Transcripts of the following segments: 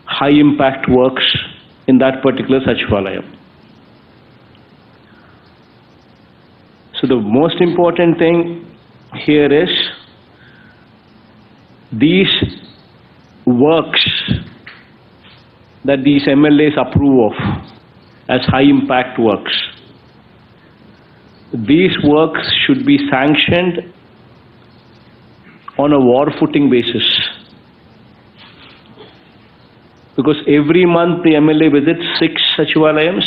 high impact works in that particular Sachivalayam. So the most important thing here is these works that these MLAs approve of as high impact works. These works should be sanctioned on a war footing basis. Because every month the MLA visits 6 Sachivalayams,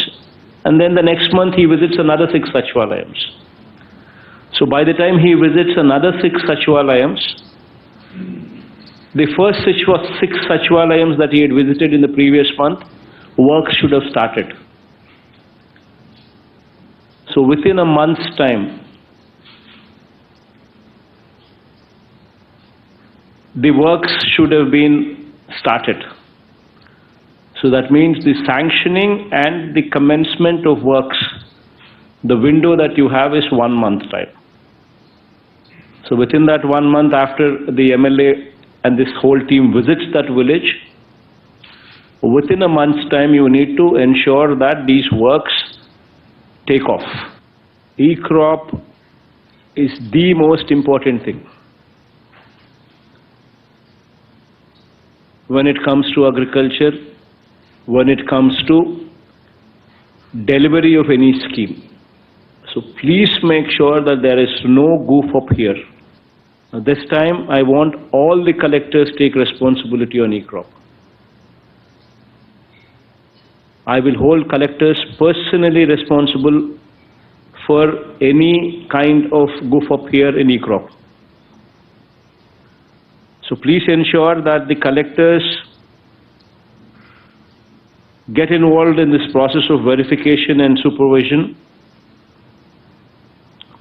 and then the next month he visits another 6 Sachivalayams. So by the time he visits another 6 Sachivalayams, the first 6 Sachivalayams that he had visited in the previous month, work should have started. So within a month's time, the works should have been started. So that means the sanctioning and the commencement of works, the window that you have is 1 month time. So within that 1 month after the MLA and this whole team visits that village, within a month's time you need to ensure that these works take off. E-crop is the most important thing when it comes to agriculture, when it comes to delivery of any scheme. So please make sure that there is no goof up here. This time I want all the collectors take responsibility on e-crop. I will hold collectors personally responsible for any kind of goof up here in e-crop. So please ensure that the collectors get involved in this process of verification and supervision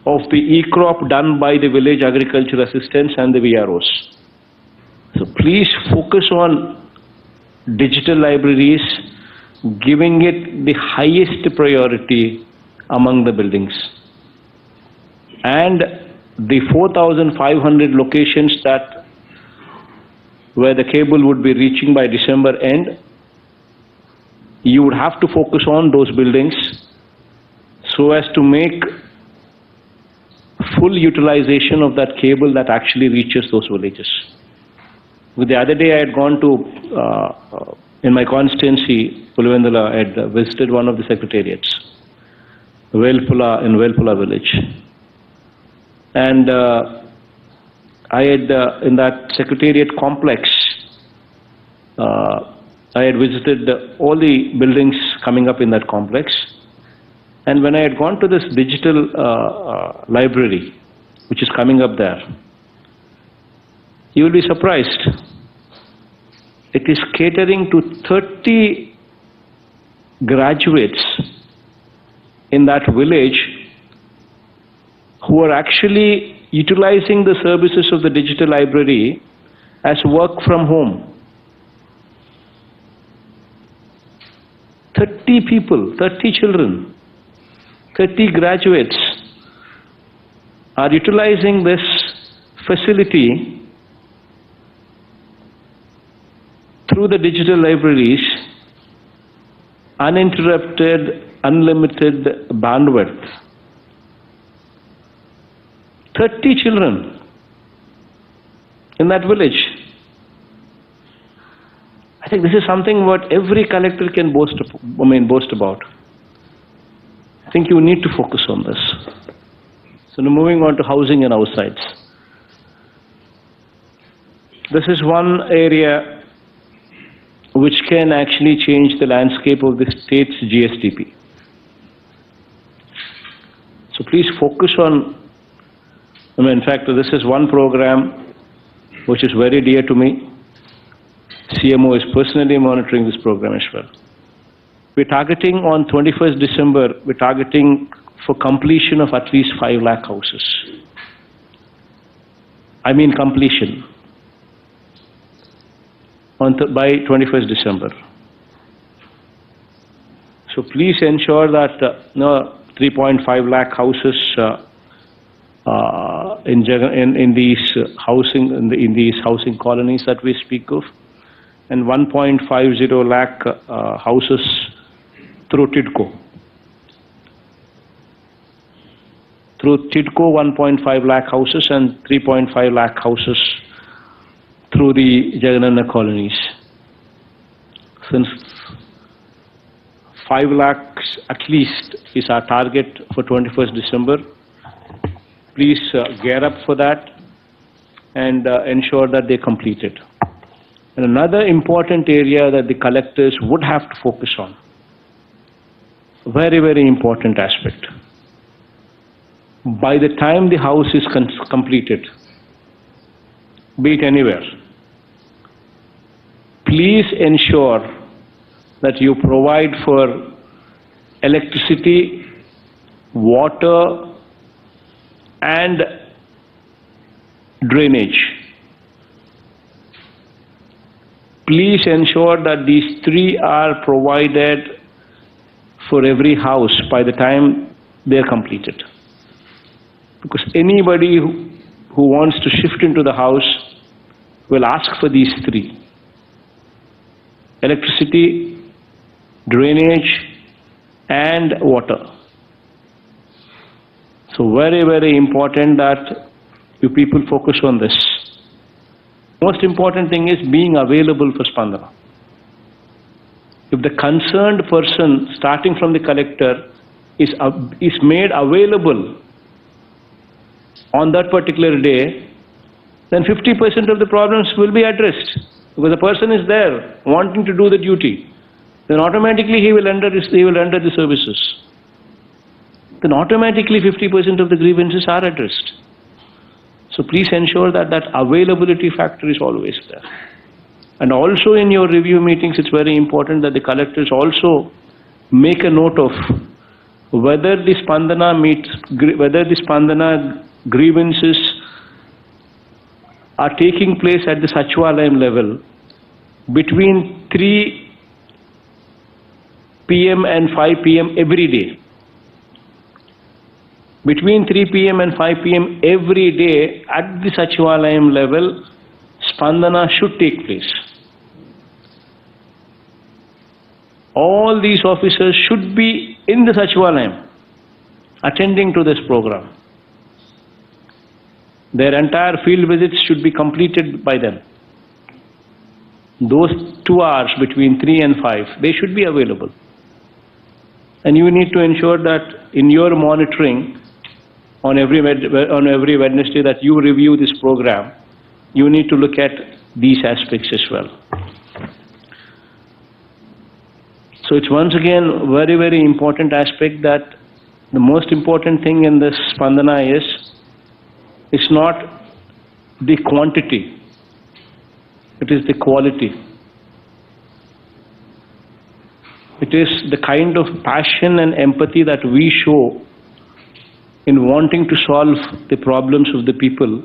of the e-crop done by the village agriculture assistants and the VROs. So please focus on digital libraries, giving it the highest priority among the buildings. And the 4,500 locations where the cable would be reaching by December end, you would have to focus on those buildings so as to make full utilization of that cable that actually reaches those villages. The other day I had gone to, in my constituency, Pulivendula, I had visited one of the secretariats, in Velpula village. And I had, in that secretariat complex, I had visited all the buildings coming up in that complex. And when I had gone to this digital library, which is coming up there, you will be surprised. It is catering to 30 graduates in that village who are actually utilizing the services of the digital library as work from home. 30 people, 30 children, 30 graduates are utilizing this facility through the digital libraries, uninterrupted, unlimited bandwidth. 30 children in that village. I think this is something what every collector can boast about. I think you need to focus on this. So now moving on to housing and house sites. This is one area which can actually change the landscape of the state's GSTP. So please focus on, in fact, this is one program which is very dear to me. CMO is personally monitoring this program as well. We're targeting on 21st December, we're targeting for completion of at least 5 lakh houses. I mean completion by 21st December. So please ensure that 3.5 lakh houses in these housing colonies that we speak of and 1.50 lakh houses through TIDCO. Through TIDCO, 1.5 lakh houses and 3.5 lakh houses through the Jagananna colonies. Since 5 lakhs at least is our target for 21st December, please gear up for that and ensure that they complete it. And another important area that the collectors would have to focus on, very, very important aspect. By the time the house is completed, be it anywhere, please ensure that you provide for electricity, water, and drainage. Please ensure that these three are provided for every house by the time they are completed. Because anybody who wants to shift into the house will ask for these three: electricity, drainage, and water. So very, very important that you people focus on this. Most important thing is being available for Spandana. If the concerned person, starting from the collector, is made available on that particular day, then 50% of the problems will be addressed. Because the person is there wanting to do the duty, then automatically he will render the services. Then automatically 50% of the grievances are addressed. So please ensure that that availability factor is always there. And also in your review meetings, it's very important that the collectors also make a note of whether the Spandana grievances are taking place at the Sachivalayam level between 3 p.m. and 5 p.m. every day. Between 3 p.m. and 5 p.m. every day at the Sachivalayam level, Spandana should take place. All these officers should be in the Sachivalayam attending to this program. Their entire field visits should be completed by them. Those 2 hours between 3 and 5, they should be available. And you need to ensure that in your monitoring on every Wednesday that you review this program, you need to look at these aspects as well. So it's once again very, very important aspect that the most important thing in this Spandana is, it's not the quantity, it is the quality. It is the kind of passion and empathy that we show in wanting to solve the problems of the people.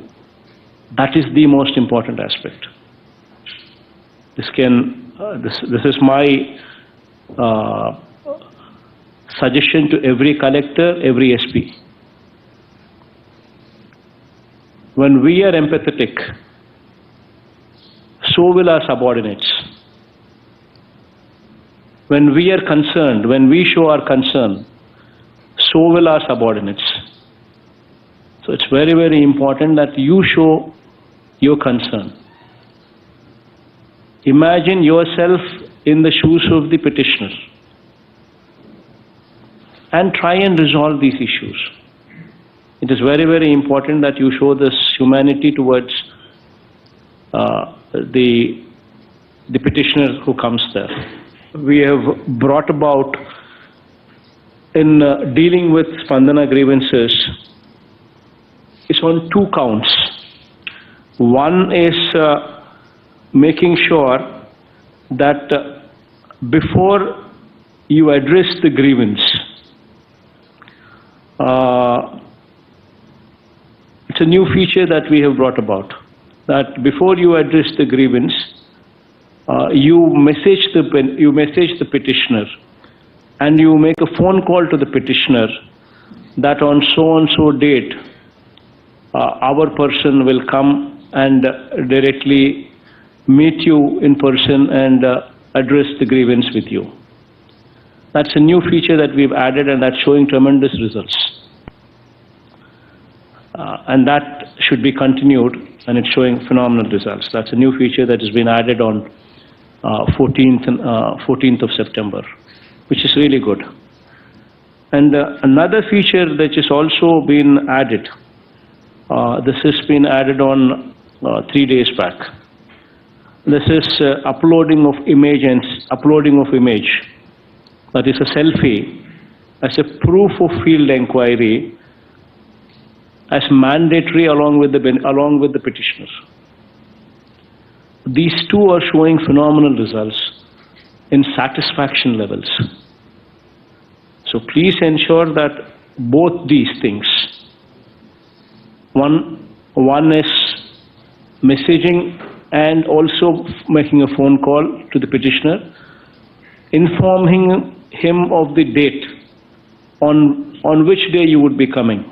That is the most important aspect. This is my suggestion to every collector, every SP. When we are empathetic, so will our subordinates. When we are concerned, when we show our concern, so will our subordinates. So it's very, very important that you show your concern. Imagine yourself in the shoes of the petitioner and try and resolve these issues. It is very, very important that you show this humanity towards the petitioner who comes there. We have brought about, in dealing with Spandana grievances, it's on 2 counts. One is making sure that before you address the grievance, it's a new feature that we have brought about, that before you address the grievance, you message the petitioner and you make a phone call to the petitioner that on so and so date our person will come and directly meet you in person and address the grievance with you. That's a new feature that we've added, and that's showing tremendous results. And that should be continued, and it's showing phenomenal results. That's a new feature that has been added on 14th of September, which is really good. And another feature that has also been added, this has been added on 3 days back. This is uploading of image and uploading of image. That is a selfie as a proof of field inquiry as mandatory along with the petitioner. These two are showing phenomenal results in satisfaction levels. So please ensure that both these things, one is messaging and also making a phone call to the petitioner, informing him of the date on which day you would be coming,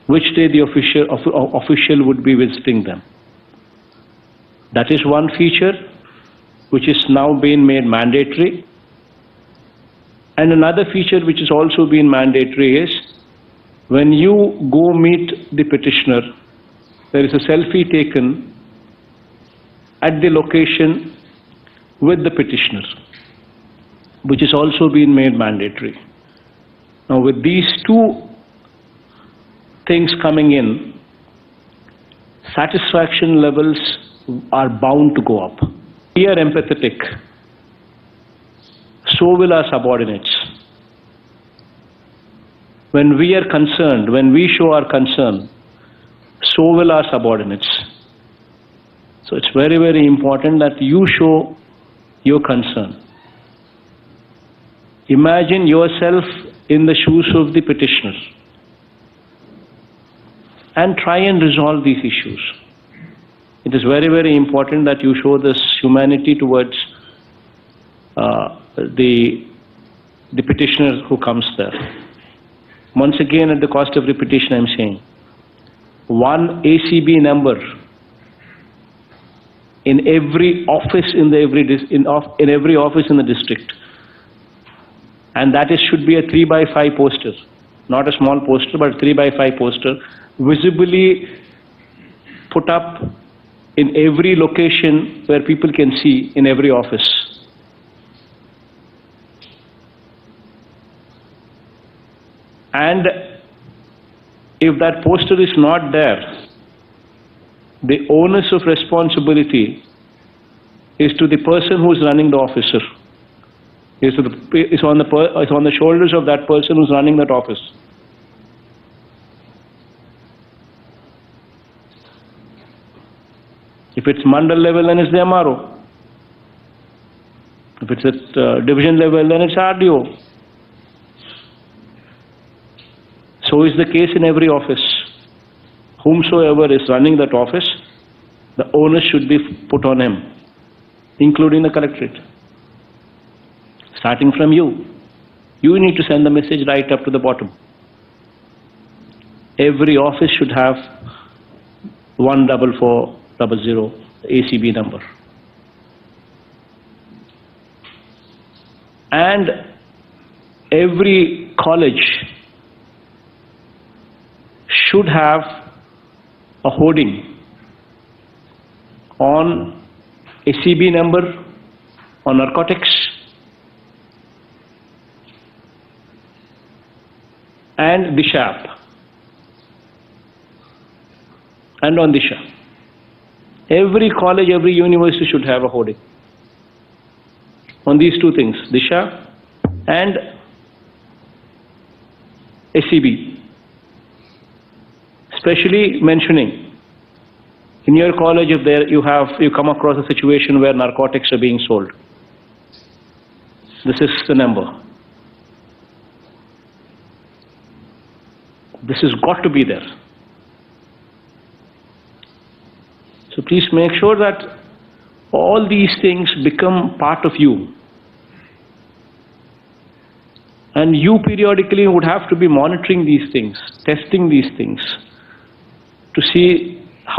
which day the official would be visiting them. That is one feature which is now being made mandatory. And another feature which is also being mandatory is when you go meet the petitioner, there is a selfie taken at the location with the petitioner, which is also being made mandatory. Now with these two things coming in, satisfaction levels are bound to go up. We are empathetic, so will our subordinates. When we are concerned, when we show our concern, so will our subordinates. So it's very, very important that you show your concern. Imagine yourself in the shoes of the petitioner and try and resolve these issues. It is very, very important that you show this humanity towards the petitioner who comes there. Once again, at the cost of repetition, I'm saying, one ACB number in every office in every office in the district, and that should be a 3x5 poster, not a small poster, but a 3x5 poster, visibly put up in every location where people can see in every office. And if that poster is not there, the onus of responsibility is to the person who is running the officer. Is on the shoulders of that person who is running that office. If it's mandal level, then it's the MRO. If it's at division level, then it's RDO. So is the case in every office. Whomsoever is running that office, the onus should be put on him, including the collectorate. Starting from you. You need to send the message right up to the bottom. Every office should have 14400 ACB number. And every college should have a hoarding on ACB number, on narcotics, and Disha app, and on Disha. Every college, every university should have a hoarding on these two things, Disha and ACB. Especially mentioning in your college if you come across a situation where narcotics are being sold. This is the number. This has got to be there. So please make sure that all these things become part of you. And you periodically would have to be monitoring these things, testing these things, to see